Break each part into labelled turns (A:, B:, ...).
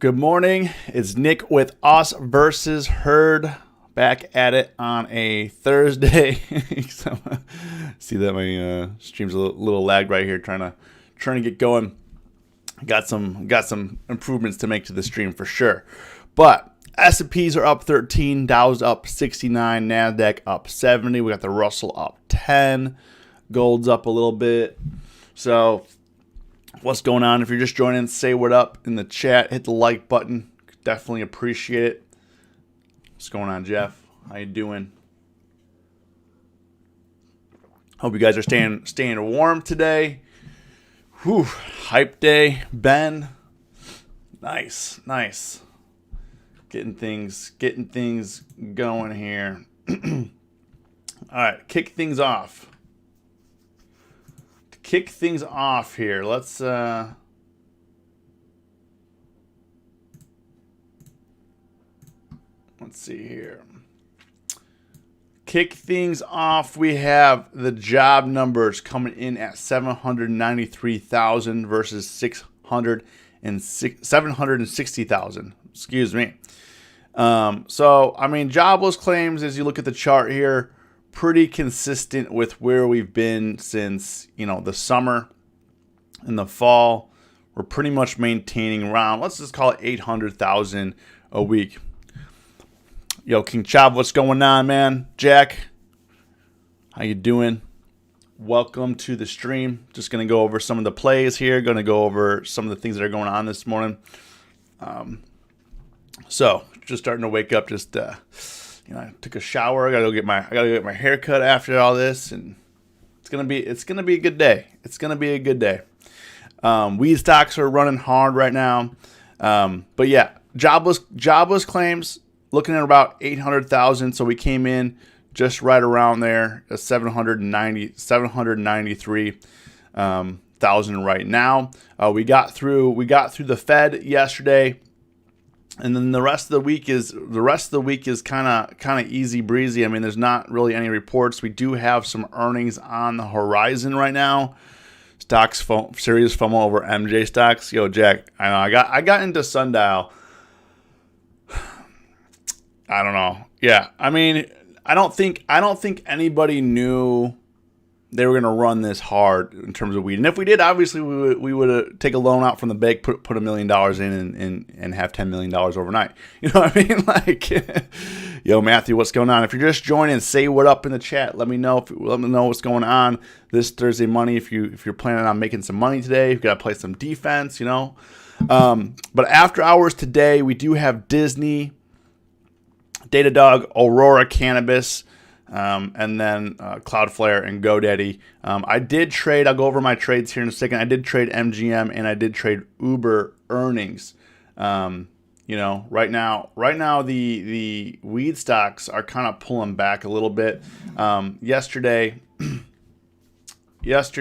A: Good morning. It's Nick with Us versus Herd, back at it on a Thursday. So, see that my stream's a little lagged right here, trying to get going. Got some improvements to make to the stream for sure. But S&Ps are up 13, Dow's up 69, Nasdaq up 70. We got the Russell up 10, gold's up a little bit. So what's going on? If you're just joining, say what up in the chat. Hit the like button. Definitely appreciate it. What's going on, Jeff? How you doing? Hope you guys are staying warm today. Whew, hype day, Ben. Nice. Getting things going here. All right, kick things off here, let's see here. Kick things off, we have the job numbers coming in at 793,000 versus 760,000. Excuse me. So, I mean, jobless claims, as you look at the chart here, pretty consistent with where we've been since, the summer and the fall. We're pretty much maintaining around, let's just call it 800,000 a week. Yo, King Chop, what's going on, man? Jack, how you doing? Welcome to the stream. Just going to go over some of the plays here. Going to go over some of the things that are going on this morning. So, just starting to wake up. Just, I took a shower. I gotta go get my hair cut after all this, and it's gonna be a good day. It's gonna be a good day. Weed stocks are running hard right now. But yeah, jobless claims looking at about 800,000. So we came in just right around there, 793,000 right now. We got through the Fed yesterday. And then the rest of the week is kind of easy breezy. I mean, there's not really any reports. We do have some earnings on the horizon right now. Stocks serious FOMO over MJ stocks. Yo, Jack, I know I got into Sundial. I don't know. Yeah, I mean, I don't think anybody knew they were gonna run this hard in terms of weed. And if we did, obviously we would take a loan out from the bank, put $1 million in and have $10 million overnight. You know what I mean? Like, yo, Matthew, what's going on? If you're just joining, say what up in the chat. Let me know what's going on this Thursday money. If you're planning on making some money today, you've got to play some defense. But after hours today, we do have Disney, Datadog, Aurora Cannabis. And then Cloudflare and GoDaddy. I did trade. I'll go over my trades here in a second. I did trade MGM and I did trade Uber earnings. Right now the weed stocks are kind of pulling back a little bit. Yesterday, it was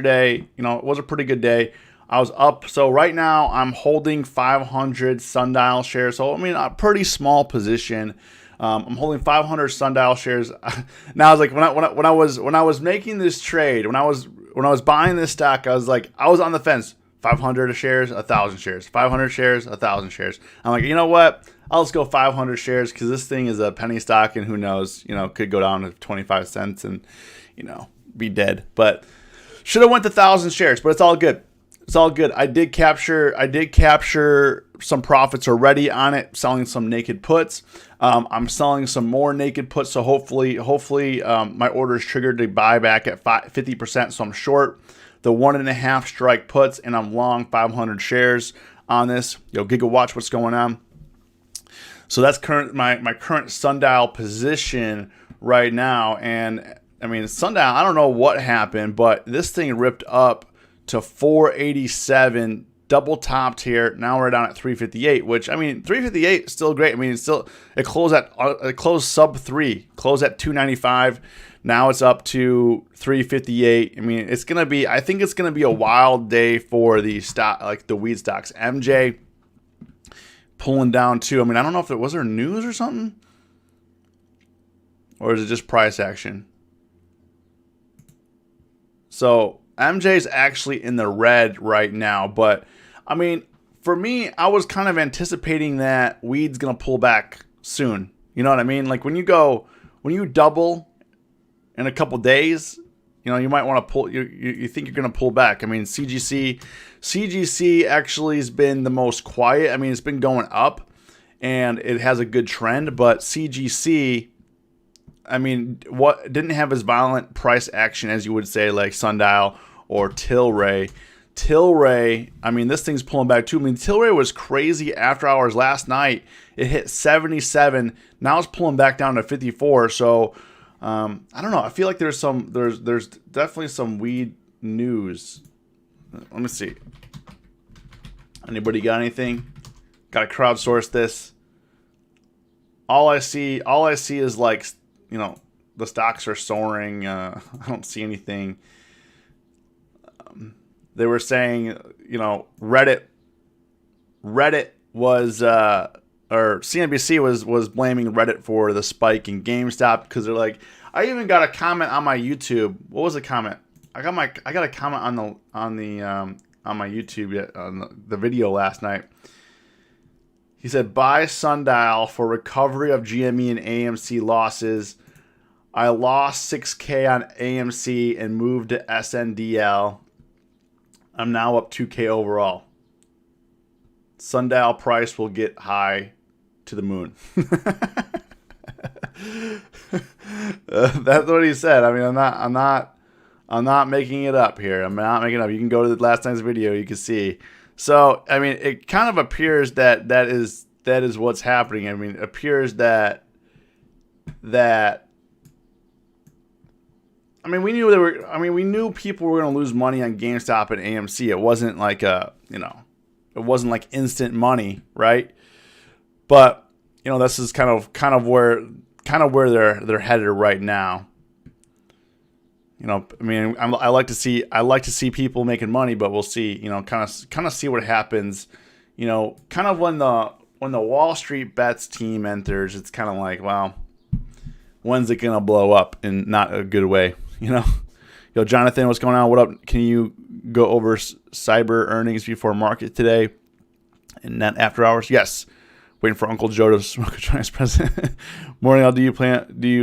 A: a pretty good day. I was up. So right now I'm holding 500 Sundial shares. So I mean, a pretty small position. I'm holding 500 Sundial shares. Now I was like, when I was making this trade, when I was buying this stock, I was on the fence. 500 shares, 1,000 shares. 500 shares, 1,000 shares. I'm like, you know what? I'll just go 500 shares because this thing is a penny stock, and who knows? Could go down to 25 cents and be dead. But should have went to 1,000 shares, but it's all good. It's all good. I did capture some profits already on it, selling some naked puts. I'm selling some more naked puts, so hopefully, my order is triggered to buy back at 50%. So I'm short the 1.5 strike puts, and I'm long 500 shares on this. Gigawatch, what's going on? So that's my current Sundial position right now, and I mean Sundial. I don't know what happened, but this thing ripped up to 487, double topped here. Now we're down at 358, which, I mean, 358 is still great. I mean, it closed sub 3, closed at 295. Now it's up to 358. I mean, I think it's gonna be a wild day for the stock, like the weed stocks. MJ pulling down too. I mean, I don't know if was there news or something, or is it just price action? So MJ's actually in the red right now, but I mean, for me, I was kind of anticipating that weed's gonna pull back soon. You know what I mean? Like when you double in a couple days, you know, you might want to pull. You think you're gonna pull back. I mean, CGC actually has been the most quiet. I mean, it's been going up, and it has a good trend. But CGC, I mean, what didn't have as violent price action as you would say like Sundial or Tilray. Tilray, I mean, this thing's pulling back too. I mean, Tilray was crazy after hours last night. It hit 77. Now it's pulling back down to 54. So I don't know. I feel like there's definitely some weed news. Let me see. Anybody got anything? Got to crowdsource this. All I see is like, you know, the stocks are soaring. I don't see anything. They were saying, you know, Reddit was, or CNBC was blaming Reddit for the spike in GameStop because they're like, I even got a comment on my YouTube. What was the comment? I got a comment on my YouTube on the video last night. He said, buy Sundial for recovery of GME and AMC losses. I lost 6K on AMC and moved to SNDL. I'm now up 2K overall. Sundial price will get high to the moon. That's what he said. I mean, I'm not making it up here. I'm not making it up. You can go to the last night's video. You can see. So, I mean, it kind of appears that is what's happening. I mean, it appears that I mean, we knew people were going to lose money on GameStop and AMC. It wasn't like it wasn't like instant money, right? But, you know, this is kind of where they're headed right now. You know, I mean, I like to see people making money, but we'll see. You know, kind of see what happens. You know, kind of when the Wall Street Bets team enters, it's kind of like, wow, when's it gonna blow up in not a good way? You know, yo, Jonathan, what's going on? What up? Can you go over cyber earnings before market today and net after hours? Yes. Waiting for Uncle Joe to smoke a Chinese president. Morning, all. Do you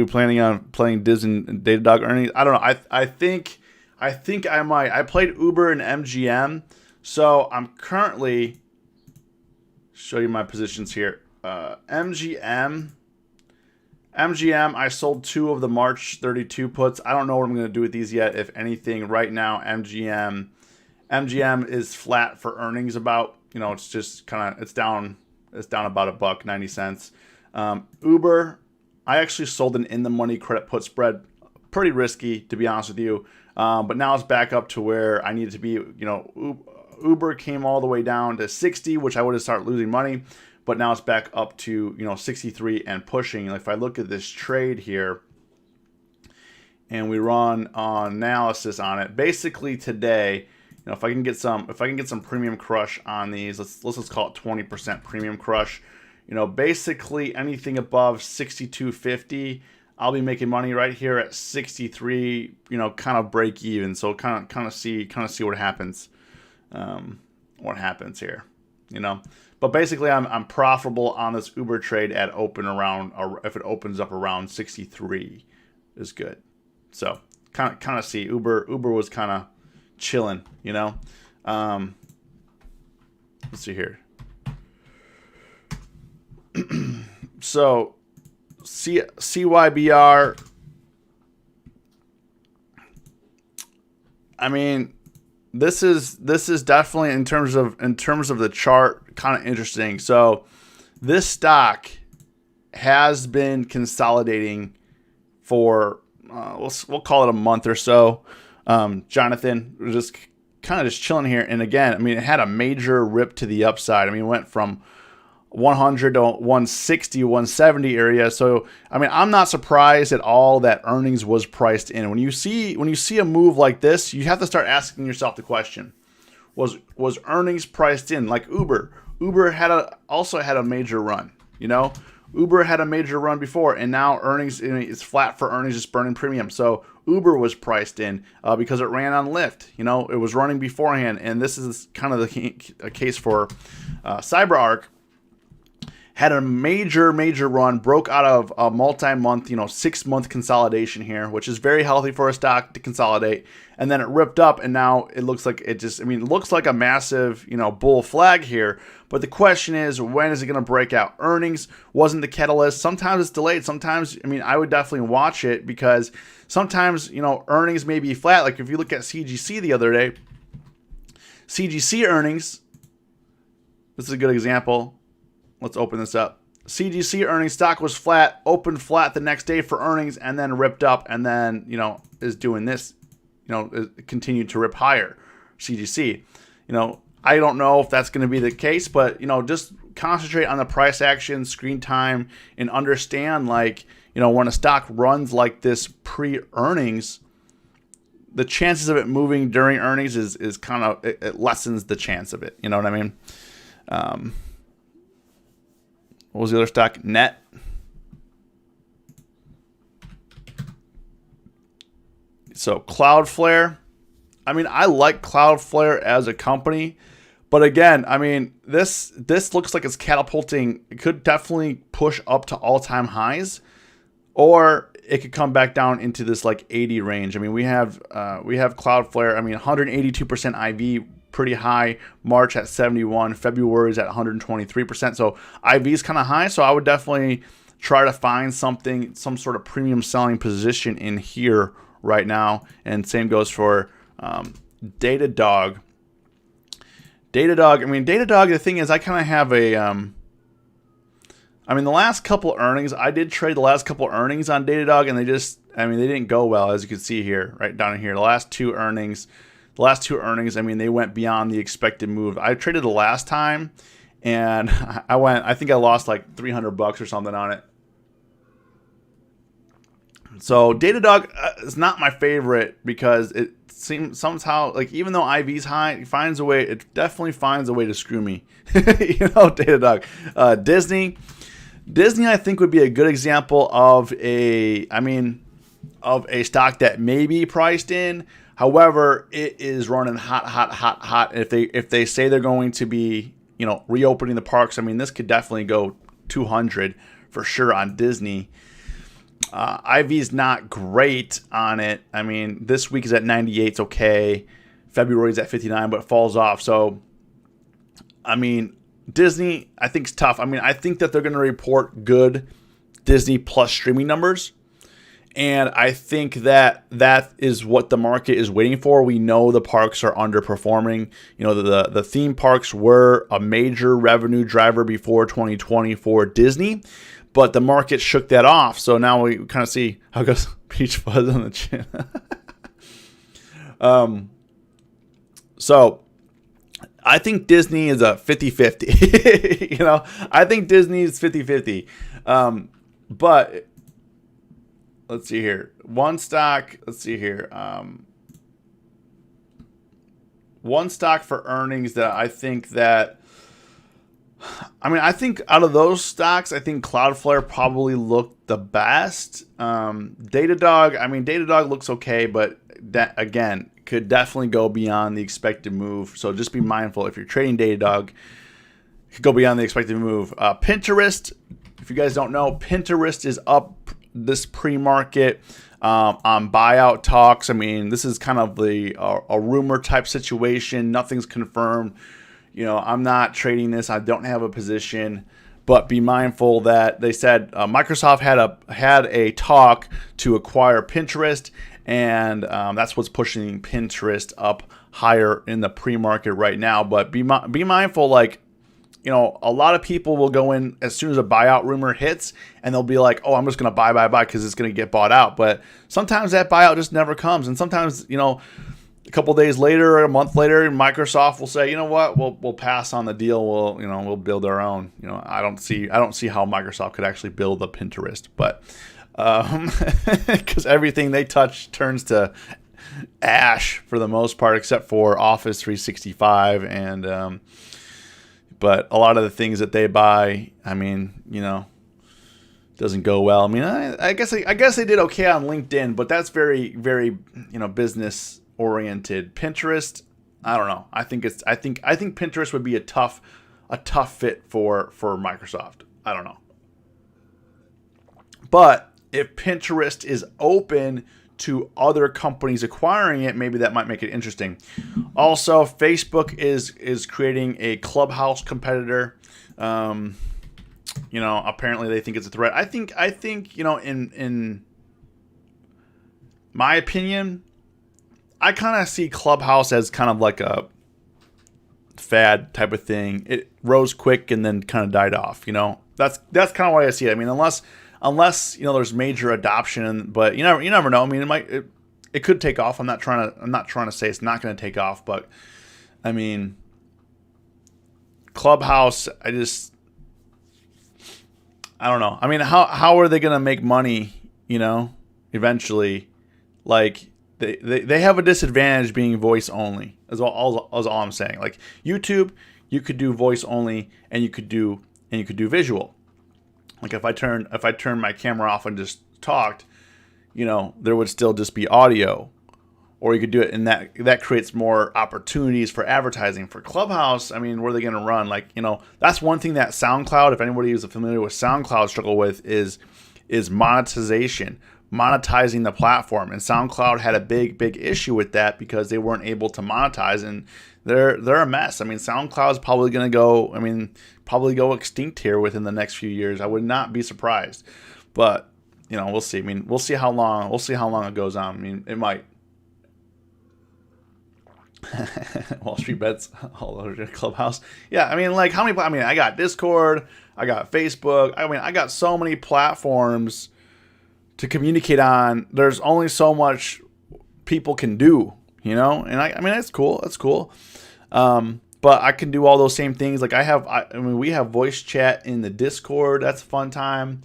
A: planning on playing Diz and Datadog earnings? I don't know. I think I might. I played Uber and MGM, so I'm currently show you my positions here. MGM, I sold 2 of the March 32 puts. I don't know what I'm going to do with these yet, if anything. Right now, MGM is flat for earnings. About, you know, it's just kind of, it's down about $1.90. Uber, I actually sold an in the money credit put spread, pretty risky to be honest with you. But now it's back up to where I need it to be. You know, Uber came all the way down to 60, which I would have started losing money. But now it's back up to, you know, 63 and pushing. Like if I look at this trade here and we run analysis on it, basically today, you know, if I can get some premium crush on these, let's just call it 20% premium crush. You know, basically anything above 62.50, I'll be making money right here at 63. You know, kind of break even. So kind of see what happens. What happens here? You know. But basically, I'm profitable on this Uber trade at open around, if it opens up around 63, is good. So kind of see Uber was kind of chilling, you know. Let's see here. So CYBR. I mean, this is definitely in terms of the chart kind of interesting. So this stock has been consolidating for we'll call it a month or so. Jonathan was just kind of chilling here, and again, I mean, it had a major rip to the upside. I mean, it went from 100 to 160, 170 area. So, I mean, I'm not surprised at all that earnings was priced in. When you see a move like this, you have to start asking yourself the question: was earnings priced in? Like Uber had also had a major run. You know, Uber had a major run before, and now earnings is flat for earnings, just burning premium. So Uber was priced in because it ran on Lyft. It was running beforehand, and this is kind of a case for CyberArk. Had a major run, broke out of a multi-month, 6-month consolidation here, which is very healthy for a stock to consolidate. And then it ripped up, and now it looks like it looks like a massive, bull flag here. But the question is, when is it going to break out? Earnings wasn't the catalyst. Sometimes it's delayed. Sometimes, I would definitely watch it because sometimes, earnings may be flat. Like if you look at CGC the other day, CGC earnings, this is a good example. Let's open this up. CGC earnings, stock was flat, opened flat the next day for earnings, and then ripped up, and then, is doing this, continued to rip higher. CGC, I don't know if that's going to be the case, but, just concentrate on the price action, screen time, and understand, when a stock runs like this pre-earnings, the chances of it moving during earnings is kind of, it lessens the chance of it. You know what I mean? What was the other stock? Net. So Cloudflare. I like Cloudflare as a company, but again, this looks like it's catapulting. It could definitely push up to all-time highs, or it could come back down into this 80 range. We have Cloudflare. 182% IV. Pretty high. March at 71, February is at 123%. So IV is kind of high. So I would definitely try to find some sort of premium selling position in here right now. And same goes for Datadog. Datadog, the thing is, I kind of have a the last couple earnings, I did trade the last couple earnings on Datadog, and they didn't go well, as you can see here, right down here. The last two earnings, they went beyond the expected move. I traded the last time, and I think I lost like $300 or something on it. So Datadog is not my favorite because it seems somehow, even though IV's high, it definitely finds a way to screw me. Datadog. Disney, I think, would be a good example of a stock that may be priced in. However, it is running hot. If they say they're going to be, reopening the parks, this could definitely go 200 for sure on Disney. IV's not great on it. This week is at 98. It's okay. February's at 59, but it falls off. So, Disney, I think, is tough. I think that they're going to report good Disney Plus streaming numbers. And I think that is what the market is waiting for. We know the parks are underperforming. The theme parks were a major revenue driver before 2020 for Disney, but the market shook that off. So now we kind of see how goes Peach Fuzz on the chin. So I think Disney is a 50-50. I think Disney is 50-50. But let's see here. One stock for earnings that I think that, I think out of those stocks, I think Cloudflare probably looked the best. Datadog looks okay, but that, again, could definitely go beyond the expected move. So just be mindful if you're trading Datadog, it could go beyond the expected move. Pinterest, if you guys don't know, Pinterest is up this pre-market on buyout talks. This is kind of a rumor type situation. Nothing's confirmed. I'm not trading this. I don't have a position, but be mindful that they said Microsoft had a talk to acquire Pinterest, and that's what's pushing Pinterest up higher in the pre-market right now. But be mindful, a lot of people will go in as soon as a buyout rumor hits, and they'll be like, oh, I'm just going to buy because it's going to get bought out. But sometimes that buyout just never comes. And sometimes, a couple days later or a month later, Microsoft will say, you know what, we'll pass on the deal. We'll build our own. I don't see how Microsoft could actually build a Pinterest, but because everything they touch turns to ash for the most part, except for Office 365 and but a lot of the things that they buy, doesn't go well. I mean, I guess they did okay on LinkedIn, but that's very, very, business oriented. Pinterest, I don't know. I think Pinterest would be a tough fit for Microsoft. I don't know. But if Pinterest is open to other companies acquiring it, maybe that might make it interesting. Also, Facebook is creating a Clubhouse competitor. Apparently they think it's a threat. I think, in my opinion, I kind of see Clubhouse as kind of like a fad type of thing. It rose quick and then kind of died off. That's kind of why I see it. I mean, unless there's major adoption, but you never know. I mean, it could take off. I'm not trying to say it's not going to take off, but I mean, Clubhouse, I don't know. I mean, how are they going to make money, eventually? Like, they have a disadvantage being voice only, is all I'm saying. Like, YouTube, you could do voice only, and you could do visual. Like, if I turned my camera off and just talked, there would still just be audio. Or you could do it, and that creates more opportunities for advertising. For Clubhouse, I mean, where are they going to run? Like, that's one thing that SoundCloud, if anybody is familiar with SoundCloud, struggle with is monetization, monetizing the platform. And SoundCloud had a big issue with that because they weren't able to monetize, and they're a mess. I mean, SoundCloud's probably going to go extinct here within the next few years. I would not be surprised, but we'll see. I mean, we'll see how long it goes on. I mean, it might. Wall Street Bets all over Clubhouse. Yeah, I mean, like, how many? I mean, I got Discord, I got Facebook. I mean, I got so many platforms to communicate on. There's only so much people can do, And I mean, that's cool. That's cool. But I can do all those same things. Like, we have voice chat in the Discord. That's a fun time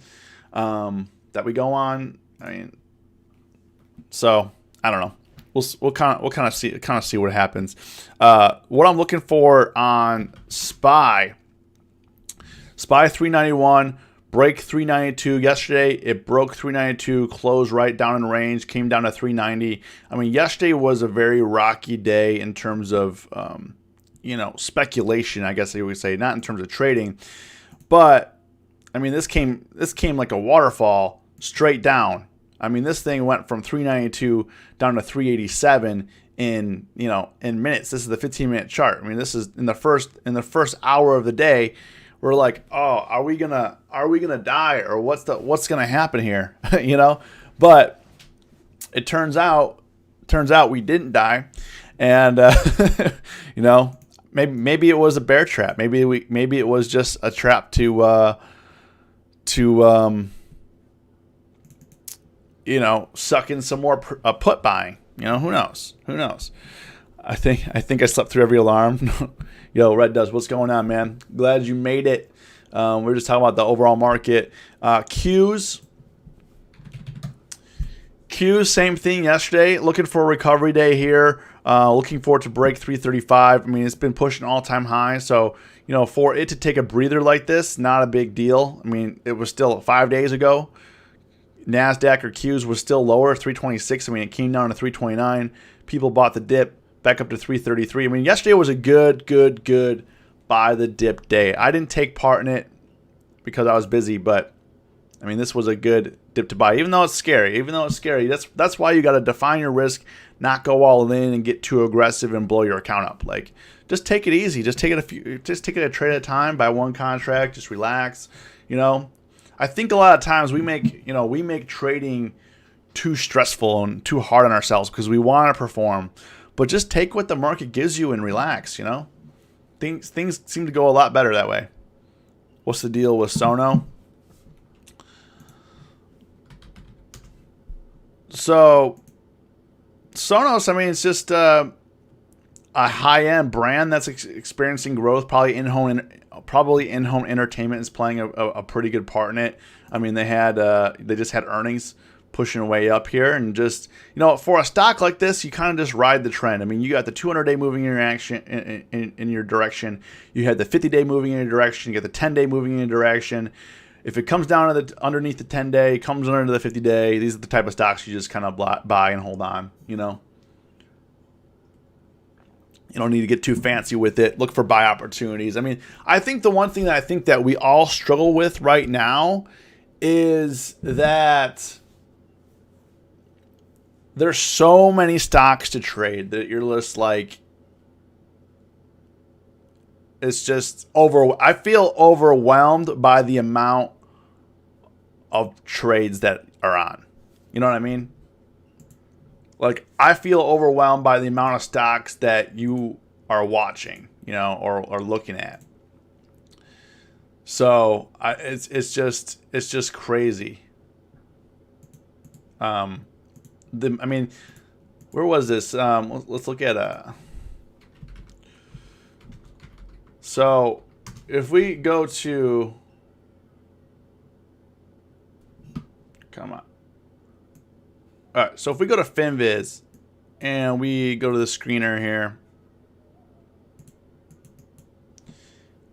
A: that we go on. I mean, so I don't know. We'll kind of see what happens. What I'm looking for on SPY 391, break 392 yesterday. It broke 392, closed right down in range, came down to 390. I mean, yesterday was a very rocky day in terms of speculation, I guess I would say, not in terms of trading, but I mean, this came like a waterfall straight down. I mean, this thing went from 392 down to 387 in minutes. This is the 15-minute chart. I mean, this is in the first hour of the day. We're like, oh, are we gonna die, or what's gonna happen here? But it turns out we didn't die, and maybe it was a bear trap. Maybe it was just a trap to suck in some more put buying. Who knows? I think I slept through every alarm. Yo, Red does. What's going on, man? Glad you made it. We're just talking about the overall market. Qs, same thing yesterday. Looking for a recovery day here. Looking forward to break 335. I mean, it's been pushing all-time high. So, for it to take a breather like this, not a big deal. I mean, it was still 5 days ago. NASDAQ or Qs was still lower, 326. I mean, it came down to 329. People bought the dip back up to 333. I mean, yesterday was a good buy the dip day. I didn't take part in it because I was busy, but I mean, this was a good dip to buy, even though it's scary. That's why you got to define your risk, not go all in and get too aggressive and blow your account up. Like, just take it easy. Just take it a trade at a time, buy one contract, just relax, I think a lot of times we make trading too stressful and too hard on ourselves because we want to perform. But just take what the market gives you and relax, Things seem to go a lot better that way. What's the deal with Sono? So, Sonos, I mean, it's just a high-end brand that's experiencing growth. Probably in-home entertainment is playing a pretty good part in it. I mean, they just had earnings pushing way up here, and just for a stock like this, you kind of just ride the trend. I mean, you got the 200-day moving in your action in your direction. You had the 50-day moving in your direction. You got the 10-day moving in your direction. If it comes down to underneath the 10-day, comes under the 50-day, these are the type of stocks you just kind of buy and hold on, you know. You don't need to get too fancy with it. Look for buy opportunities. I mean, I think the one thing that I think that we all struggle with right now is that there's so many stocks to trade that you're just like, it's just I feel overwhelmed by the amount of trades that are on. You know what I mean? Like, I feel overwhelmed by the amount of stocks that you are watching, you know, or looking at. So it's just crazy. I mean, where was this? Let's look at So if we go to, come on. All right, so if we go to FinViz and we go to the screener here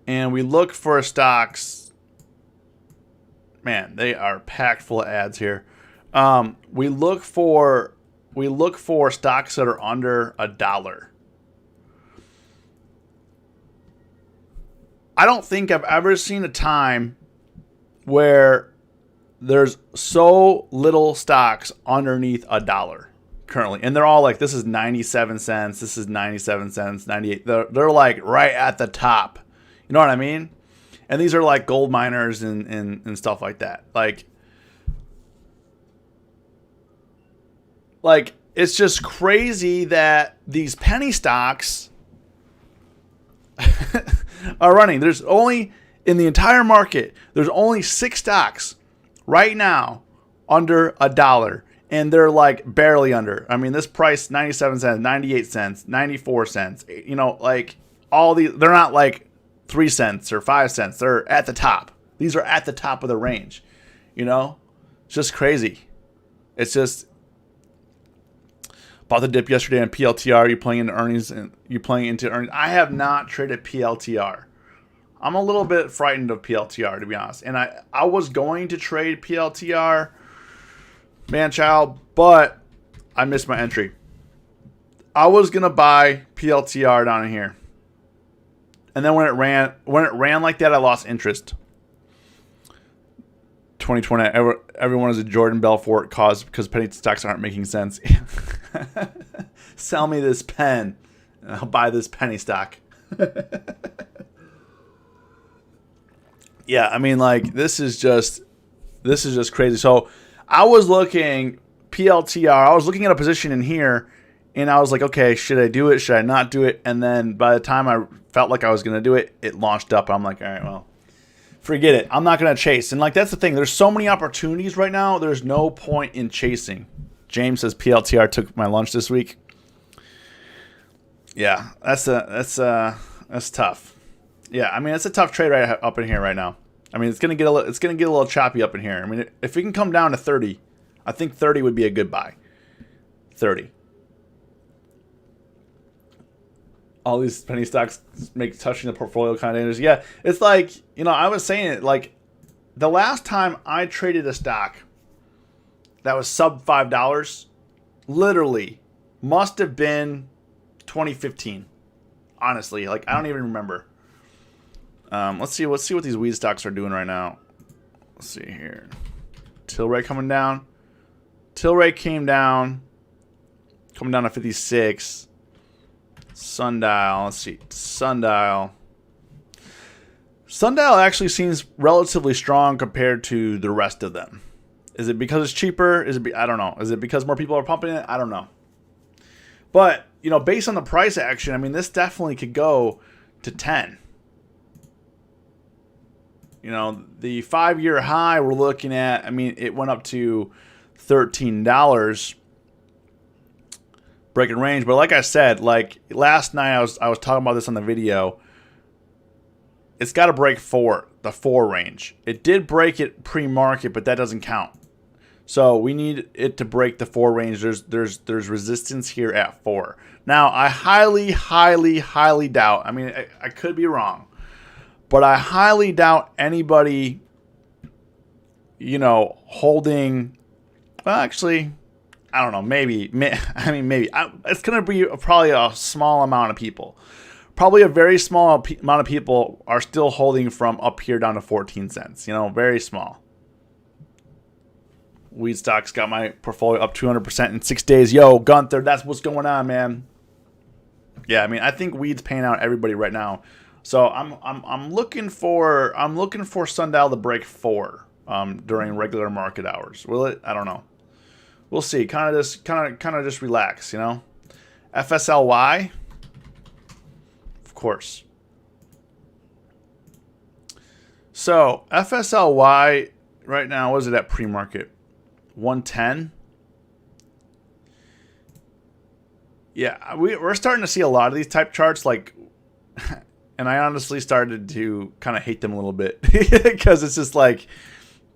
A: and we look for stocks, man, they are packed full of ads here. We look for stocks that are under $1. I don't think I've ever seen a time where there's so little stocks underneath $1 currently. And they're all like, this is 97 cents. This is 97 cents, 98. They're like right at the top. You know what I mean? And these are like gold miners and stuff like that. Like, it's just crazy that these penny stocks are running. There's only, in the entire market, there's only 6 stocks right now under $1, and they're like barely under. I mean, this price 97 cents, 98 cents, 94 cents. You know, like all these, they're not like 3 cents or 5 cents. They're at the top. These are at the top of the range. You know, it's just crazy. It's just bought the dip yesterday on PLTR. You playing into earnings and you playing into earnings. I have not traded PLTR. I'm a little bit frightened of PLTR, to be honest. And I was going to trade PLTR, man child, but I missed my entry. I was going to buy PLTR down in here. And then when it ran like that, I lost interest. 2020, everyone is a Jordan Belfort cause because penny stocks aren't making sense. Sell me this pen and I'll buy this penny stock. Yeah, I mean, like, this is just crazy. So I was looking PLTR. I was looking at a position in here, and I was like, okay, should I do it? Should I not do it? And then by the time I felt like I was going to do it, it launched up. I'm like, all right, well, forget it. I'm not going to chase. And, like, that's the thing. There's so many opportunities right now. There's no point in chasing. James says PLTR took my lunch this week. Yeah, that's tough. Yeah, I mean, it's a tough trade right up in here right now. I mean, it's gonna get a little choppy up in here. I mean, if we can come down to 30, I think 30 would be a good buy. 30. All these penny stocks make touching the portfolio kind of dangerous. Yeah, it's like, you know, I was saying it, like, the last time I traded a stock that was sub $5, literally must have been 2015. Honestly, like, I don't even remember. Let's see what these weed stocks are doing right now. Let's see here. Tilray coming down. Tilray came down. Coming down to 56. Sundial. Let's see. Sundial. Sundial actually seems relatively strong compared to the rest of them. Is it because it's cheaper? I don't know. Is it because more people are pumping it? I don't know. But, you know, based on the price action, I mean, this definitely could go to 10. You know, the 5-year high we're looking at, I mean, it went up to $13 breaking range. But like I said, like last night I was talking about this on the video. It's got to break the 4 range. It did break it pre-market, but that doesn't count. So we need it to break the 4 range. There's resistance here at 4. Now, I highly, highly, highly doubt. I mean, I could be wrong. But I highly doubt anybody you know, holding. Well, actually, I don't know. Maybe. I mean, maybe. It's going to be probably a small amount of people. Probably a very small amount of people are still holding from up here down to 14 cents. You know, very small. Weed stocks got my portfolio up 200% in 6 days. Yo, Gunther, that's what's going on, man. Yeah, I mean, I think weed's paying out everybody right now. So I'm looking for Sundial to break 4 during regular market hours. Will it? I don't know. We'll see. Kind of just relax, you know. FSLY, of course. So FSLY right now, what is it at pre-market? 110. Yeah, we're starting to see a lot of these type charts, like, and I honestly started to kind of hate them a little bit because it's just like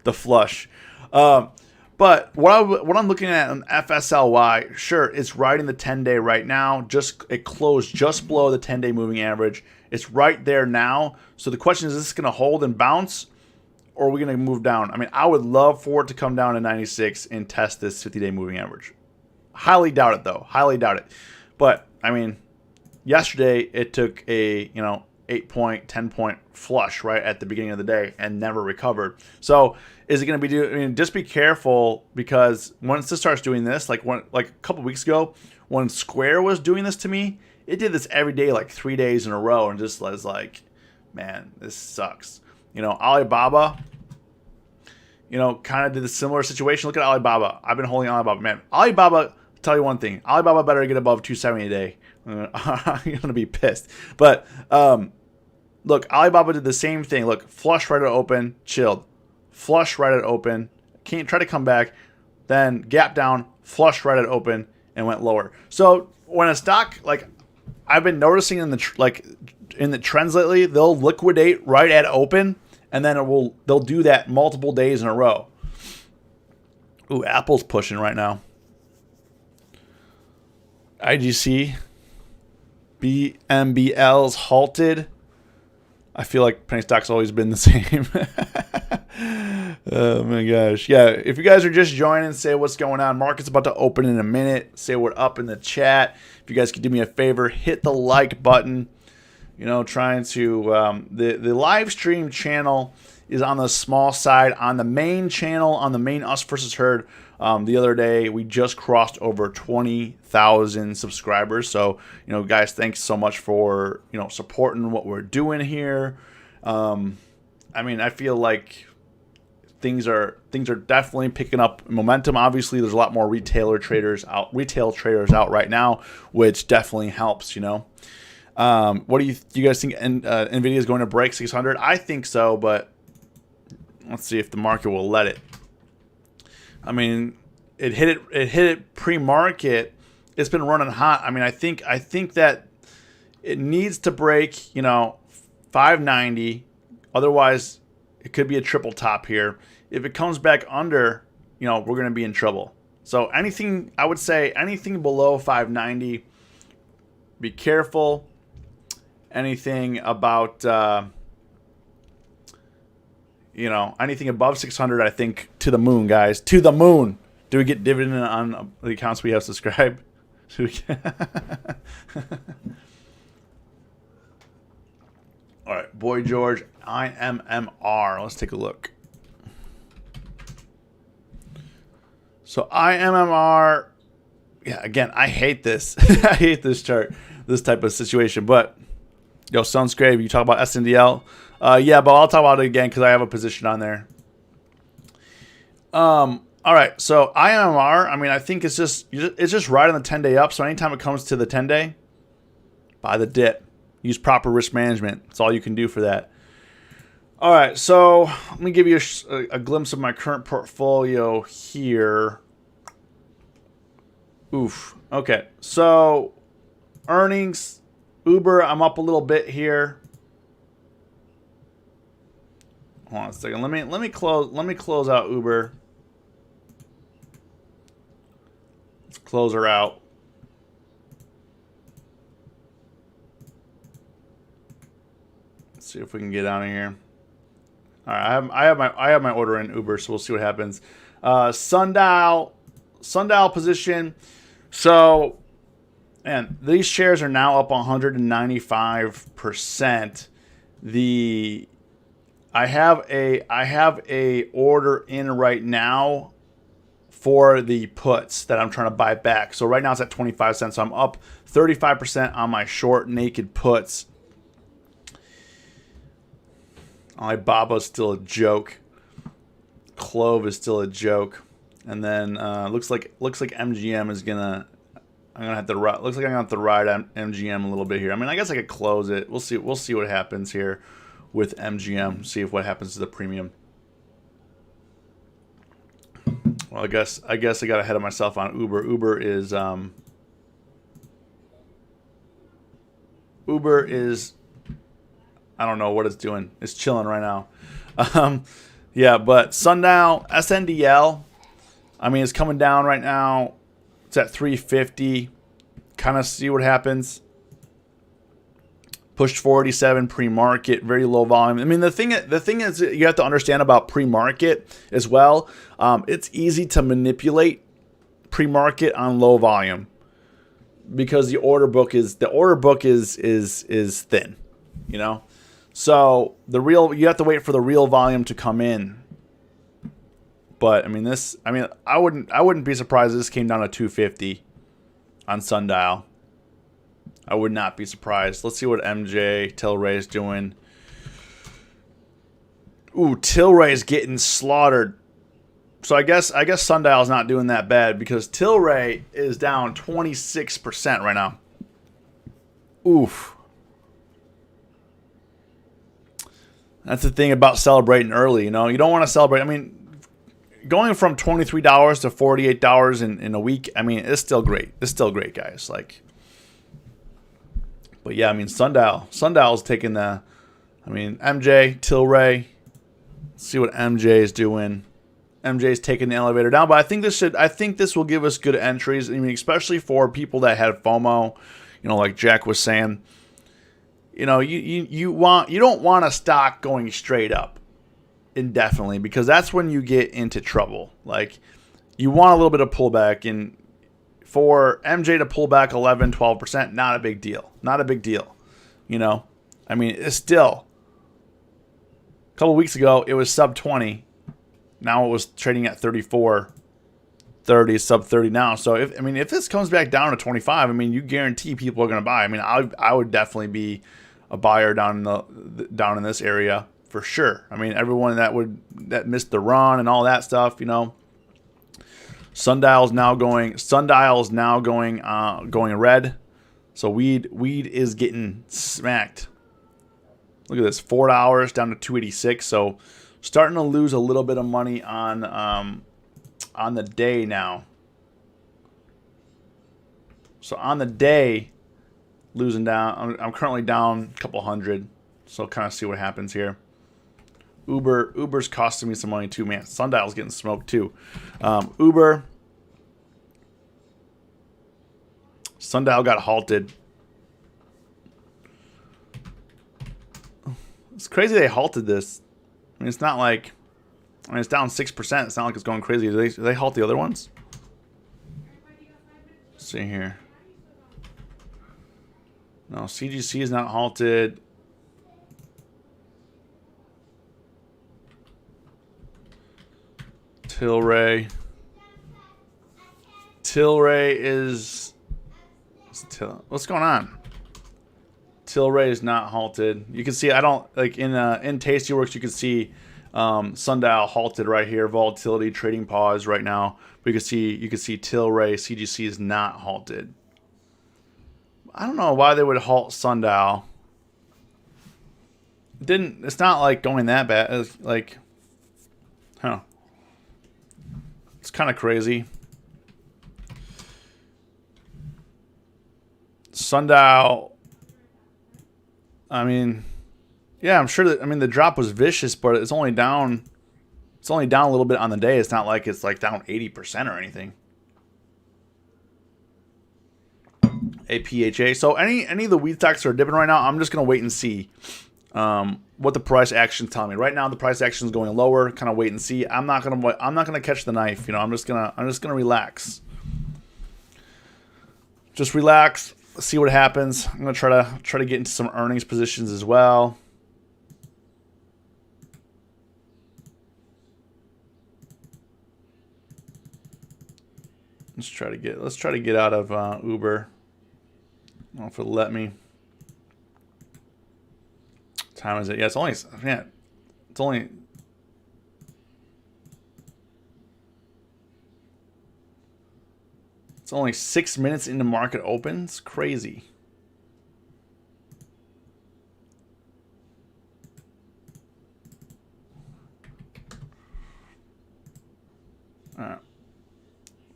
A: the flush. But what I'm looking at on FSLY, sure, it's riding the 10-day right now. It closed just below the 10-day moving average. It's right there now. So the question is this going to hold and bounce, or are we going to move down? I mean, I would love for it to come down to 96 and test this 50-day moving average. Highly doubt it, though. Highly doubt it. But, I mean, yesterday it took a, 8-point, 10-point flush right at the beginning of the day and never recovered. So is it going to be I mean, just be careful, because once this starts doing this, like a couple weeks ago, when Square was doing this to me, it did this every day, like 3 days in a row, and just was like, man, this sucks. Alibaba, kind of did a similar situation. Look at Alibaba. I've been holding Alibaba. Man, Alibaba, I'll tell you one thing. Alibaba better get above 270 a day. I'm going to be pissed. But, look, Alibaba did the same thing. Look, flush right at open, chilled. Flush right at open. Can't try to come back. Then gap down, flush right at open, and went lower. So when a stock, like I've been noticing in the trends lately, they'll liquidate right at open, and then they'll do that multiple days in a row. Ooh, Apple's pushing right now. IGC, BMBL's halted. I feel like penny stock's always been the same. Oh my gosh. Yeah, if you guys are just joining, say what's going on. Market's about to open in a minute. Say we're up in the chat. If you guys could do me a favor, hit the like button. Trying to the live stream channel is on the small side. On the main channel, on the main Us versus Herd, the other day we just crossed over 20,000 subscribers. So guys, thanks so much for supporting what we're doing here. I mean, I feel like things are definitely picking up momentum. Obviously, there's a lot more retail traders out right now, which definitely helps. What do you guys think? Nvidia is going to break 600? I think so, but let's see if the market will let it. I mean, it hit it pre-market. It's been running hot. I mean, I think that it needs to break 590. Otherwise, it could be a triple top here. If it comes back under, we're going to be in trouble. So I would say anything below 590, be careful. Anything about, anything above 600, I think, to the moon, guys. To the moon. Do we get dividend on the accounts we have subscribed? All right, Boy George, IMMR. Let's take a look. So IMMR, yeah, again, I hate this. I hate this chart, this type of situation. But, yo, Sun's great. You talk about SNDL. Yeah, but I'll talk about it again because I have a position on there. All right, so IMMR, I mean, I think it's just right on the 10-day up. So anytime it comes to the 10-day, buy the dip. Use proper risk management. That's all you can do for that. All right, so let me give you a glimpse of my current portfolio here. Oof. Okay, so earnings, Uber, I'm up a little bit here. Hold on a second. Let me close out Uber. Let's close her out. See if we can get out of here. All right, I have my order in Uber, so we'll see what happens. Sundial position. So, and these shares are now up 195%. I have a order in right now for the puts that I'm trying to buy back. So right now it's at 25 cents. So I'm up 35% on my short naked puts. Alibaba's still a joke. Clove is still a joke. And then looks like MGM is gonna. I'm gonna have to. Looks like I'm gonna have to ride MGM a little bit here. I mean, I guess I could close it. We'll see. We'll see what happens here with MGM. See if what happens to the premium. Well, I guess I got ahead of myself on Uber. Uber is I don't know what it's doing. It's chilling right now. Yeah, but Sundial, SNDL, I mean, it's coming down right now. It's at 350. Kind of see what happens. Pushed 487 pre-market, very low volume. I mean, the thing is you have to understand about pre-market as well. It's easy to manipulate pre-market on low volume because the order book is thin, you know. So you have to wait for the real volume to come in. But I mean, I wouldn't be surprised if this came down to 250 on Sundial. I would not be surprised. Let's see what MJ Tilray is doing. Ooh, Tilray's getting slaughtered. So I guess Sundial's not doing that bad because Tilray is down 26% right now. Oof. That's the thing about celebrating early, you know. You don't want to celebrate. I mean, going from $23 to $48 in a week, I mean, it's still great. It's still great, guys. Like, but yeah, I mean, Sundial's taking the, I mean, MJ, Tilray. Let's see what MJ is doing. MJ's taking the elevator down, but I think this will give us good entries. I mean, especially for people that had FOMO, you know, like Jack was saying. You know, you don't want a stock going straight up indefinitely because that's when you get into trouble. Like, you want a little bit of pullback, and for MJ to pull back 11, 12%, not a big deal. Not a big deal. You know, I mean, it's still a couple weeks ago it was sub 20. Now it was trading at 34, 30, sub 30 now. So if this comes back down to 25, I mean, you guarantee people are going to buy. I mean, I would definitely be a buyer down in this area for sure. I mean, everyone that missed the run and all that stuff, you know. Sundial's now going red. So weed is getting smacked. Look at this, $4 down to 286. So starting to lose a little bit of money on the day now. So on the day, losing down. I'm currently down a couple hundred. So kind of see what happens here. Uber's costing me some money too, man. Sundial's getting smoked too. Sundial got halted. It's crazy they halted this. I mean, it's not like, I mean, it's down 6%. It's not like it's going crazy. Do they halt the other ones? Let's see here. No, CGC is not halted. Tilray is... What's going on? Tilray is not halted. You can see, I don't, like in Tastyworks, you can see Sundial halted right here. Volatility, trading pause right now. But you can see Tilray, CGC is not halted. I don't know why they would halt Sundial. It's not like going that bad. It's like, it's kind of crazy. Sundial, I mean, yeah, I'm sure that, I mean, the drop was vicious, but it's only down a little bit on the day. It's not like it's like down 80% or anything. APHA. So any of the weed stocks are dipping right now, I'm just going to wait and see. what the price action's telling me. Right now, the price action is going lower. Kind of wait and see. I'm not gonna catch the knife. You know, I'm just gonna relax. Just relax. See what happens. I'm gonna try to get into some earnings positions as well. Let's try to get out of Uber. I don't know if it'll let me. What time is it? Yeah, it's only it's only 6 minutes into market open. It's crazy. All right.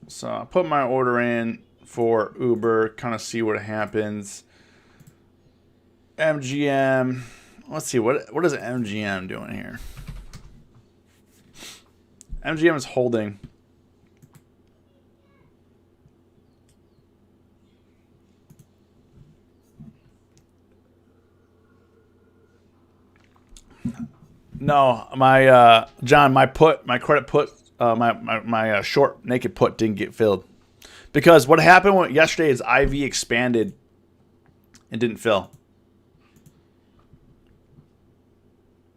A: So I put my order in for Uber, kind of see what happens. MGM. Let's see, what is MGM doing here? MGM is holding. No, my John, my credit put, my short naked put didn't get filled because what happened yesterday is IV expanded and didn't fill.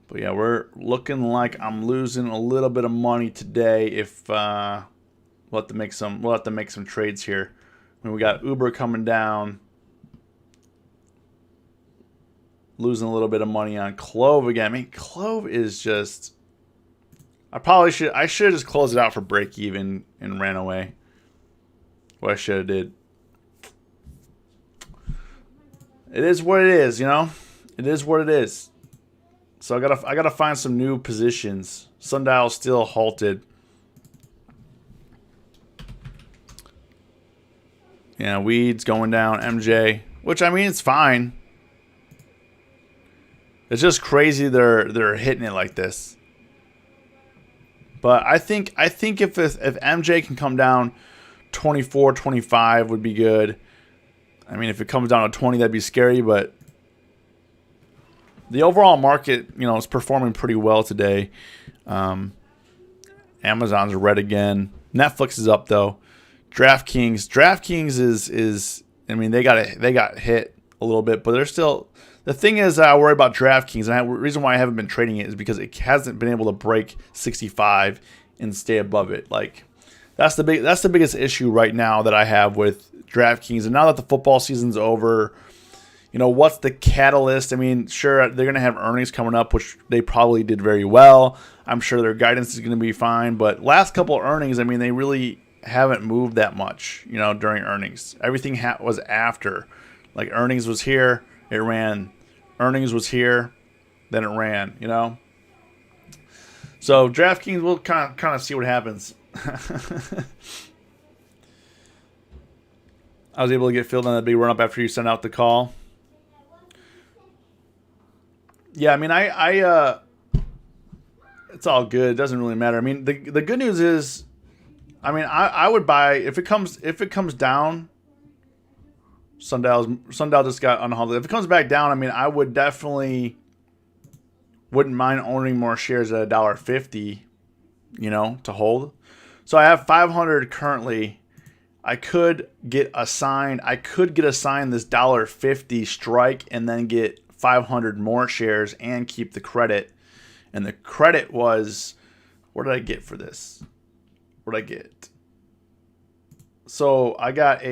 A: But yeah, we're looking like I'm losing a little bit of money today. If we'll have to make some trades here. I mean, we got Uber coming down, losing a little bit of money on Clove again. I mean, Clove is just. I should have just closed it out for break even and ran away. What I should have did. It is what it is, you know. It is what it is. So I gotta find some new positions. Sundial still halted. Yeah, Weeds going down. MJ, which I mean it's fine. It's just crazy they're hitting it like this. But I think if MJ can come down 24, 25 would be good. I mean, if it comes down to 20, that'd be scary, but the overall market, you know, is performing pretty well today. Amazon's red again. Netflix is up though. DraftKings is I mean, they got hit a little bit, but they're still. The thing is, I worry about DraftKings, and the reason why I haven't been trading it is because it hasn't been able to break 65 and stay above it. Like that's the biggest issue right now that I have with DraftKings. And now that the football season's over, you know, what's the catalyst? I mean, sure, they're going to have earnings coming up, which they probably did very well. I'm sure their guidance is going to be fine. But last couple of earnings, I mean, they really haven't moved that much, you know, during earnings. Everything was after. Like earnings was here, it ran. Earnings was here, then it ran, you know. So DraftKings, we'll kind of see what happens. I was able to get filled on that big run up after you sent out the call. Yeah, I mean, it's all good. It doesn't really matter. I mean, the good news is, I mean, I would buy if it comes down. Sundial just got unhalted. If it comes back down, I mean, I would definitely wouldn't mind owning more shares at $1.50, you know, to hold. So I have 500 currently. I could get assigned this $1.50 strike and then get 500 more shares and keep the credit. And the credit was, what did I get for this? What did I get? So I got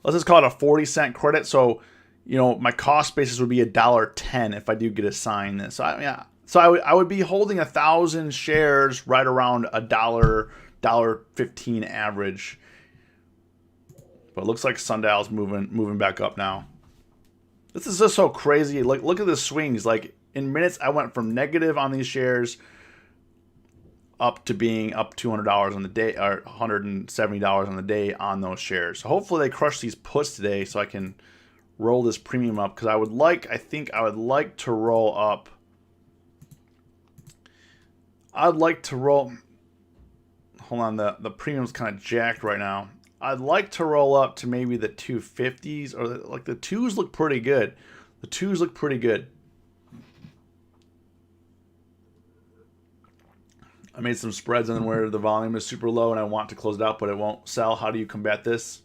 A: let's just call it a 40-cent credit. So, you know, my cost basis would be $1.10 if I do get assigned this. So I would be holding 1,000 shares right around $1.15 average. But it looks like Sundial's moving back up now. This is just so crazy. Like, look at the swings. Like in minutes, I went from negative on these shares up to being up $200 on the day, or $170 on the day on those shares. So hopefully they crush these puts today so I can roll this premium up, because I think I would like to roll up. I'd like to roll. Hold on, the premium's kind of jacked right now. I'd like to roll up to maybe the 250s, or like the twos look pretty good. The twos look pretty good. I made some spreads and where the volume is super low and I want to close it out, but it won't sell. How do you combat this?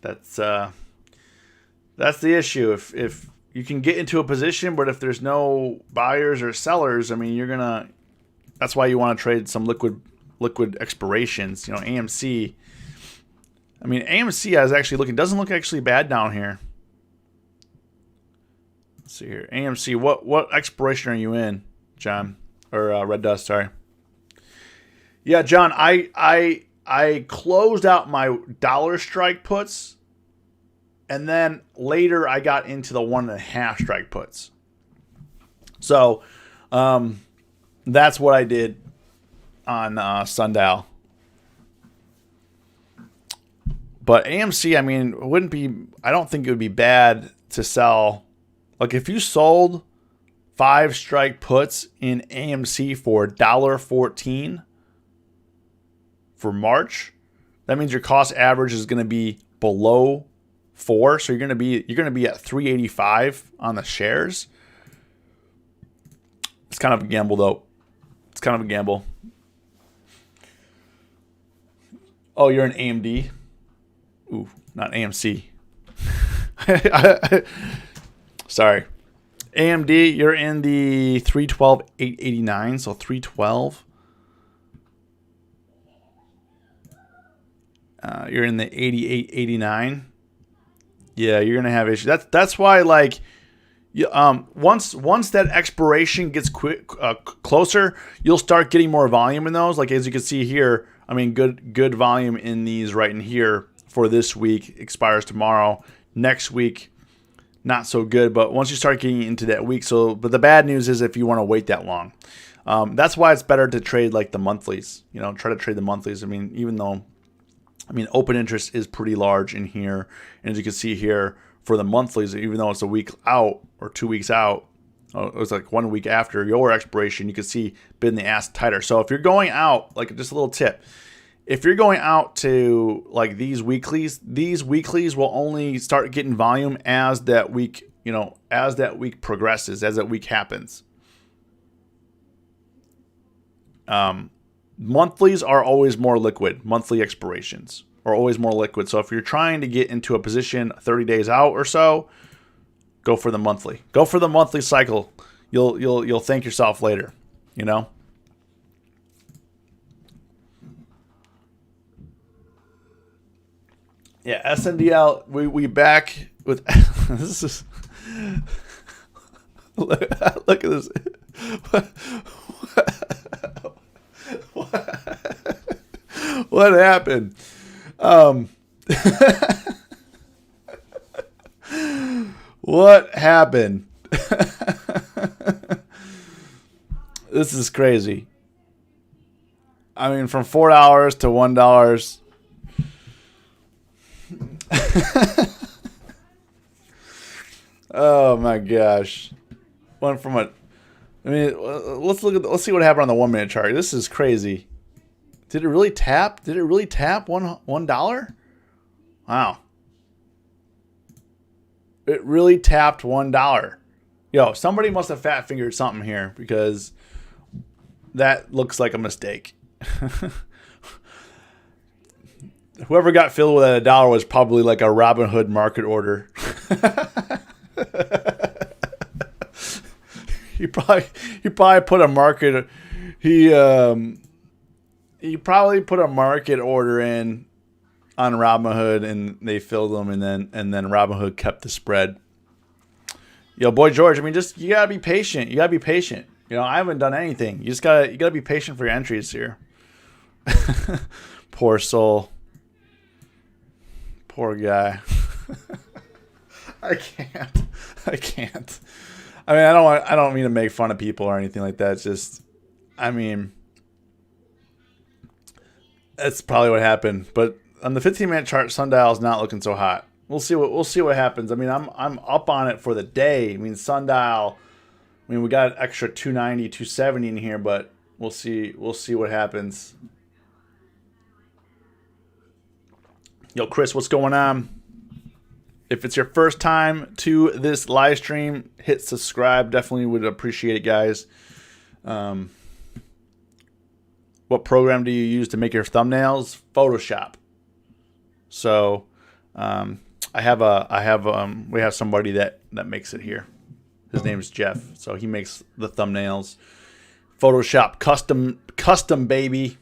A: That's the issue. If you can get into a position, but if there's no buyers or sellers, I mean, that's why you want to trade some liquid expirations. You know, AMC. I mean, AMC is actually doesn't look actually bad down here. Let's see here. AMC, what expiration are you in, John? Or Red Dust, sorry. Yeah, John, I closed out my dollar strike puts, and then later I got into the 1.5 strike puts. So that's what I did on Sundial. But AMC, I mean, I don't think it would be bad to sell. Like if you sold 5 strike puts in AMC for $1.14 for March, that means your cost average is going to be below 4. So you're going to be at 385 on the shares. It's kind of a gamble though. It's kind of a gamble. Oh, you're an AMD. Ooh, not AMC. Sorry. AMD, you're in the 312.889, so 312. You're in the 88.89. Yeah, you're gonna have issues. That's why, like, once that expiration gets closer, you'll start getting more volume in those. Like as you can see here, I mean, good volume in these right in here for this week. Expires tomorrow. Next week, not so good. But once you start getting into that week, but the bad news is if you want to wait that long, that's why it's better to trade like the monthlies. You know, try to trade the monthlies. I mean, open interest is pretty large in here, and as you can see here for the monthlies, even though it's a week out or 2 weeks out, it was like 1 week after your expiration, you can see bid in the ask tighter. So if you're going out, like just a little tip, if you're going out to like these weeklies will only start getting volume as that week, as that week progresses, as that week happens. Monthlies are always more liquid. Monthly expirations are always more liquid. So if you're trying to get into a position 30 days out or so, go for the monthly. Go for the monthly cycle. You'll thank yourself later, Yeah, SNDL, we back with this is look at this. What happened? What happened? This is crazy. I mean, from $4 to $1. Oh my gosh. Went from let's see what happened on the 1 minute chart. This is crazy. Did it really tap? Did it really tap $1? Wow. It really tapped $1. Yo, somebody must have fat fingered something here because that looks like a mistake. Whoever got filled with at $1 was probably like a Robinhood market order. He probably put a market. He probably put a market order in on Robinhood and they filled them, and then Robinhood kept the spread. Yo, boy George, I mean, you gotta be patient. I haven't done anything. You gotta be patient for your entries here. Poor soul. Poor guy. I can't. I mean, I don't mean to make fun of people or anything like that. It's just, I mean, that's probably what happened. But on the 15-minute chart, Sundial's not looking so hot. We'll see what happens. I mean, I'm up on it for the day. I mean, Sundial. I mean, we got an extra 290, 270 in here, but we'll see what happens. Yo, Chris, what's going on? If it's your first time to this live stream, hit subscribe. Definitely would appreciate it, guys. What program do you use to make your thumbnails? Photoshop. So we have somebody that makes it here. His name is Jeff. So he makes the thumbnails. Photoshop custom baby.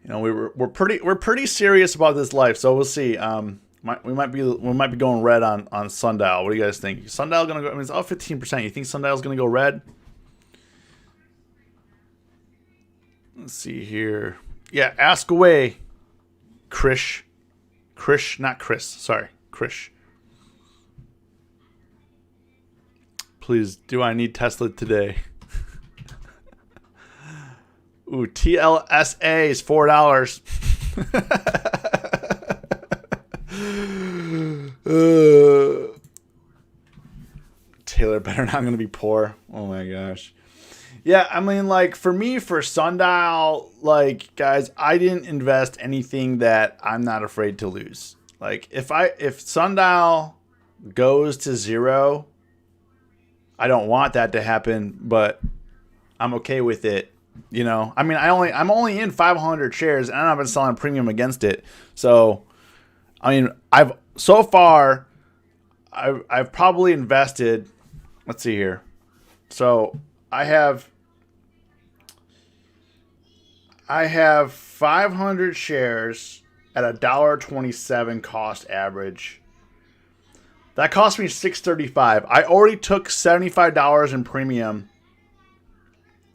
A: You know, we're pretty serious about this life. So we'll see. We might be going red on Sundial. What do you guys think? Sundial gonna go? I mean, it's up 15%. You think Sundial's gonna go red? Let's see here. Yeah, ask away, Krish. Krish, not Chris. Sorry, Krish. Please, do I need Tesla today? Ooh, TLSA is $4. Taylor better not going to be poor. Oh my gosh. Yeah, I mean, like, for me, for Sundial, like, guys, I didn't invest anything that I'm not afraid to lose. Like, if Sundial goes to zero, I don't want that to happen, but I'm okay with it. You know, I mean, I'm only in 500 shares, and I've been selling premium against it. So, I mean, I've probably invested. Let's see here. So I have 500 shares at $1.27 cost average. That cost me $6.35. I already took $75 in premium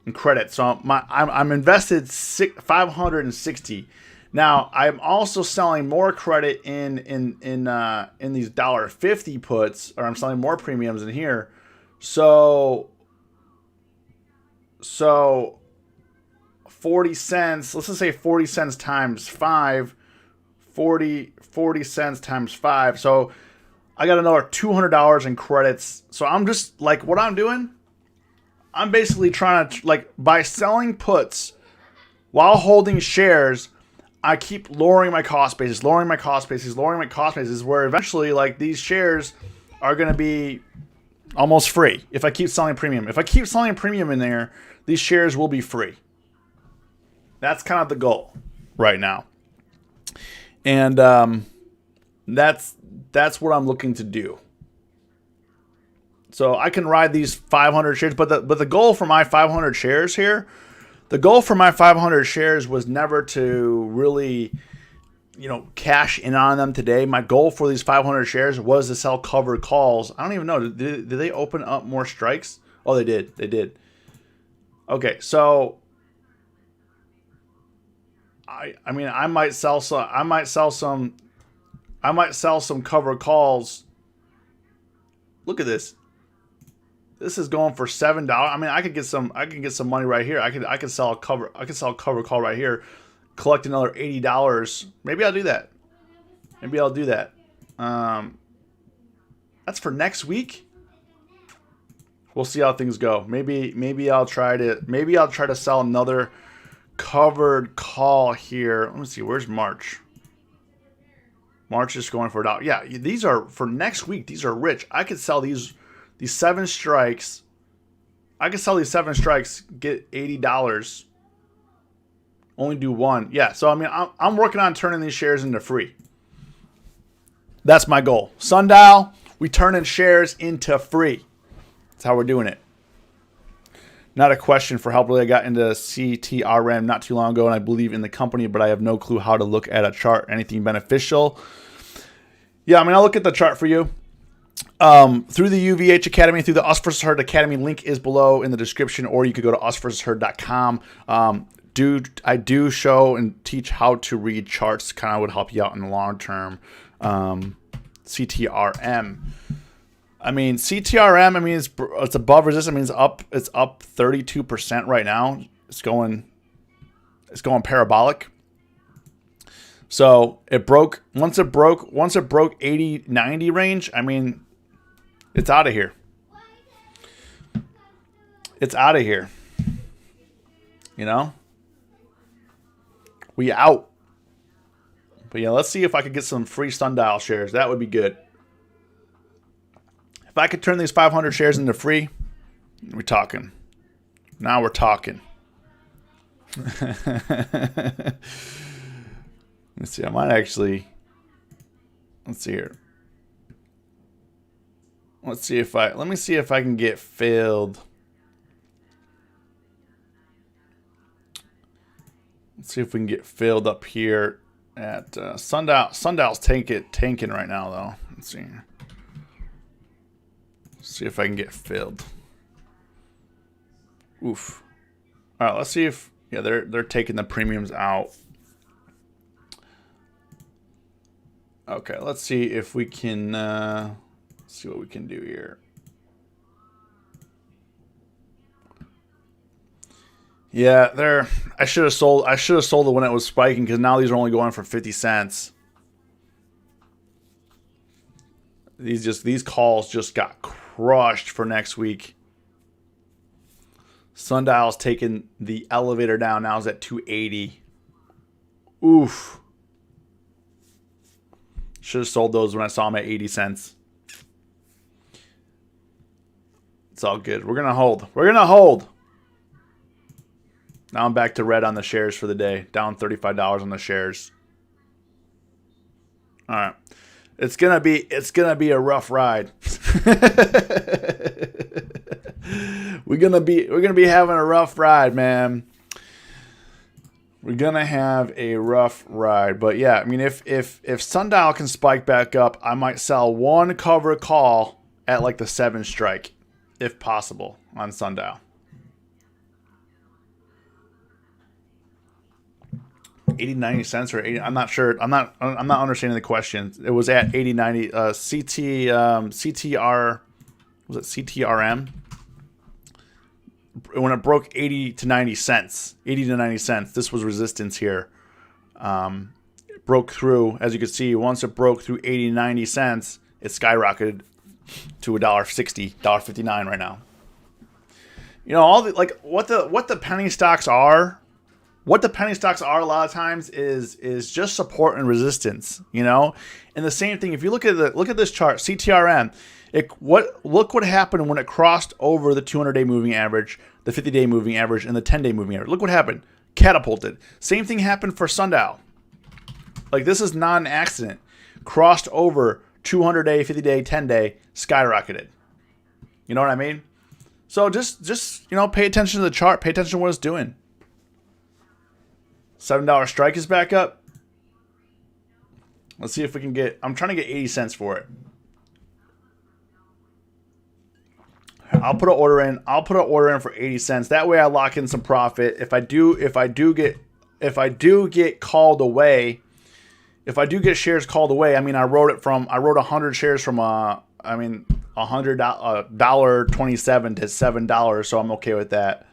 A: and credit, so I'm invested 560. Now I'm also selling more credit in these $1.50 puts, or I'm selling more premiums in here. So 40 cents. Let's just say 40 cents times 5. 40 cents times 5. So I got another $200 in credits. So I'm just like, what I'm doing, I'm basically trying to, like, by selling puts while holding shares, I keep lowering my cost basis, where eventually, like, these shares are going to be almost free if I keep selling premium. If I keep selling premium in there, these shares will be free. That's kind of the goal right now. And that's what I'm looking to do. So I can ride these 500 shares, but the goal for my 500 shares here, was never to really, you know, cash in on them today. My goal for these 500 shares was to sell covered calls. I don't even know. Did they open up more strikes? Oh, they did. They did. Okay, so I mean, I might sell some covered calls. Look at this. This is going for $7. I mean, I could get some money right here. I could sell a covered call right here, collect another $80. Maybe I'll do that. That's for next week. We'll see how things go. Maybe I'll try to sell another covered call here. Let me see. Where's March? March is going for $1. Yeah, these are for next week. These are rich. I could sell these 7 strikes. I could sell these 7 strikes, get $80. Only do one. Yeah, so I mean, I'm working on turning these shares into free. That's my goal. Sundial, we turning shares into free. That's how we're doing it. Not a question for help. Really, I got into CTRM not too long ago, and I believe in the company, but I have no clue how to look at a chart. Anything beneficial? Yeah, I mean, I'll look at the chart for you. Through the UVH Academy, through the Us vs. Herd Academy, link is below in the description, or you could go to usversusherd.com. I do show and teach how to read charts, kind of would help you out in the long term. CTRM. I mean, CTRM, I mean, it's above resistance. I mean, it's up 32% right now. It's going parabolic. So once it broke 80, 90 range, I mean, it's out of here. It's out of here. You know? We out. But yeah, let's see if I could get some free Sundial shares. That would be good. If I could turn these 500 shares into free, we're talking. Now we're talking. Let's see. I might actually. Let's see here. Let's see if I. Let me see if I can get filled. Let's see if we can get filled up here at Sundial. Sundial's tanking right now, though. Let's see. Let's see if I can get filled. Oof. All right. Let's see if they're taking the premiums out. Okay. Let's see if we can see what we can do here. Yeah, I should have sold it when it was spiking, because now these are only going for 50 cents. These calls just got crushed for next week. Sundial's taking the elevator down. Now it's at 280. Oof. Should have sold those when I saw them at 80 cents. It's all good. We're gonna hold. We're gonna hold. Now I'm back to red on the shares for the day. Down $35 on the shares. All right. It's gonna be a rough ride. we're gonna be having a rough ride, man. We're gonna have a rough ride. But yeah, I mean, if Sundial can spike back up, I might sell one cover call at like the 7 strike, if possible, on Sundial. 80, 90 cents or 80. I'm not sure. I'm not understanding the question. It was at 80, 90. CTR, was it CTRM? When it broke 80 to 90 cents, 80 to 90 cents, this was resistance here. It broke through, as you can see, once it broke through 80, 90 cents, it skyrocketed to $1.60, $1.59 right now. You know, all the, like, what the penny stocks are. What the penny stocks are a lot of times is just support and resistance, you know? And the same thing, if you look at this chart, CTRM, look what happened when it crossed over the 200-day moving average, the 50-day moving average, and the 10-day moving average. Look what happened. Catapulted. Same thing happened for Sundial. Like, this is not an accident. Crossed over 200-day, 50-day, 10-day, skyrocketed. You know what I mean? So just you know, pay attention to the chart. Pay attention to what it's doing. $7 strike is back up. Let's see if we can get. I'm trying to get 80 cents for it. I'll put an order in. I'll put an order in for 80 cents. That way I lock in some profit. If I do get called away, if I do get shares called away, I mean, I wrote 100 shares from $100.27 to $7, so I'm okay with that.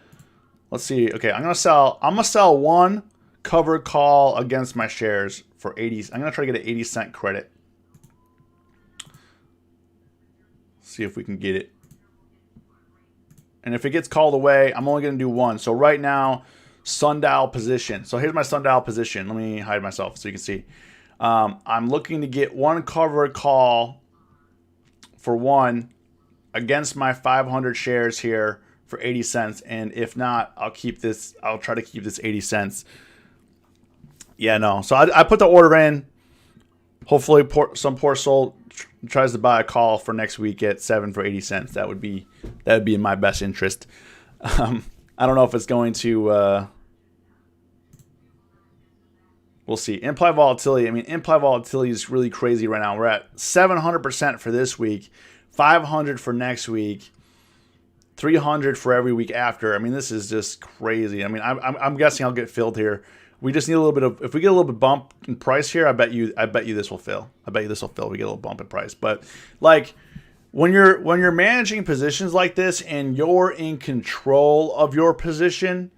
A: Let's see. Okay, I'm gonna sell one covered call against my shares for 80. I'm gonna try to get an 80 cent credit. See if we can get it. And if it gets called away, I'm only gonna do one. So right now, Sundial position. So here's my Sundial position. Let me hide myself so you can see. I'm looking to get one covered call for one against my 500 shares here for 80 cents. And if not, I'll try to keep this 80 cents. Yeah, no. So I put the order in. Hopefully some poor soul tries to buy a call for next week at 7 for 80 cents. That would be in my best interest. I don't know if it's going to we'll see. Implied volatility. I mean, implied volatility is really crazy right now. We're at 700% for this week, 500 for next week, 300 for every week after. I mean, this is just crazy. I mean, I'm guessing I'll get filled here. We just need a little bit of, if we get a little bit bump in price here, I bet you this will fill. I bet you this will fill. We get a little bump in price. But like when you're managing positions like this and you're in control of your position,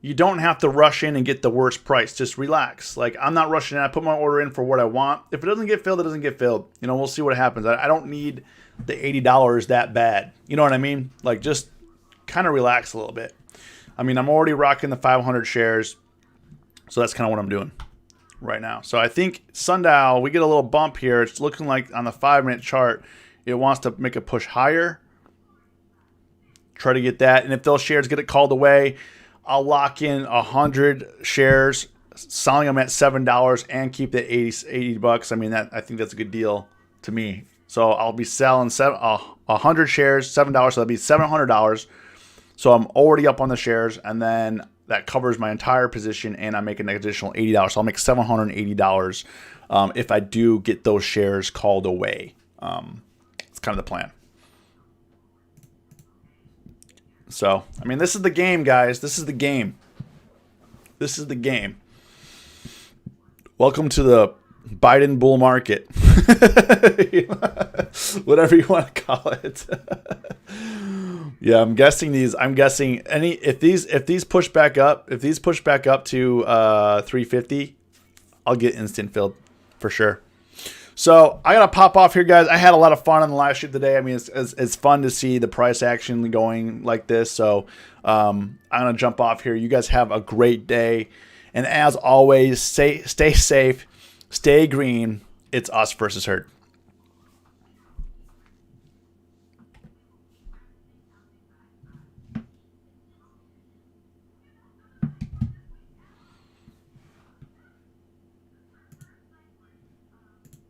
A: you don't have to rush in and get the worst price. Just relax. Like, I'm not rushing in. I put my order in for what I want. If it doesn't get filled, it doesn't get filled. You know, we'll see what happens. I don't need the $80 that bad. You know what I mean? Like, just kind of relax a little bit. I mean, I'm already rocking the 500 shares. So that's kind of what I'm doing right now. So I think Sundial, we get a little bump here. It's looking like on the 5-minute chart, it wants to make a push higher. Try to get that. And if those shares get it called away, I'll lock in 100 shares, selling them at $7 and keep the 80 bucks. I mean, I think that's a good deal to me. So I'll be selling 100 shares, $7, so that'll be $700. So I'm already up on the shares, and then that covers my entire position, and I'm making an additional $80. So I'll make $780 if I do get those shares called away. It's kind of the plan. So, I mean, this is the game, guys. This is the game. This is the game. Welcome to the Biden bull market. Whatever you want to call it. Yeah, I'm guessing if these push back up to 350, I'll get instant filled for sure. So I gotta pop off here, guys. I had a lot of fun on the live stream today. I mean, it's fun to see the price action going like this. So I'm gonna jump off here. You guys have a great day, and as always, stay safe, stay green. It's us versus herd.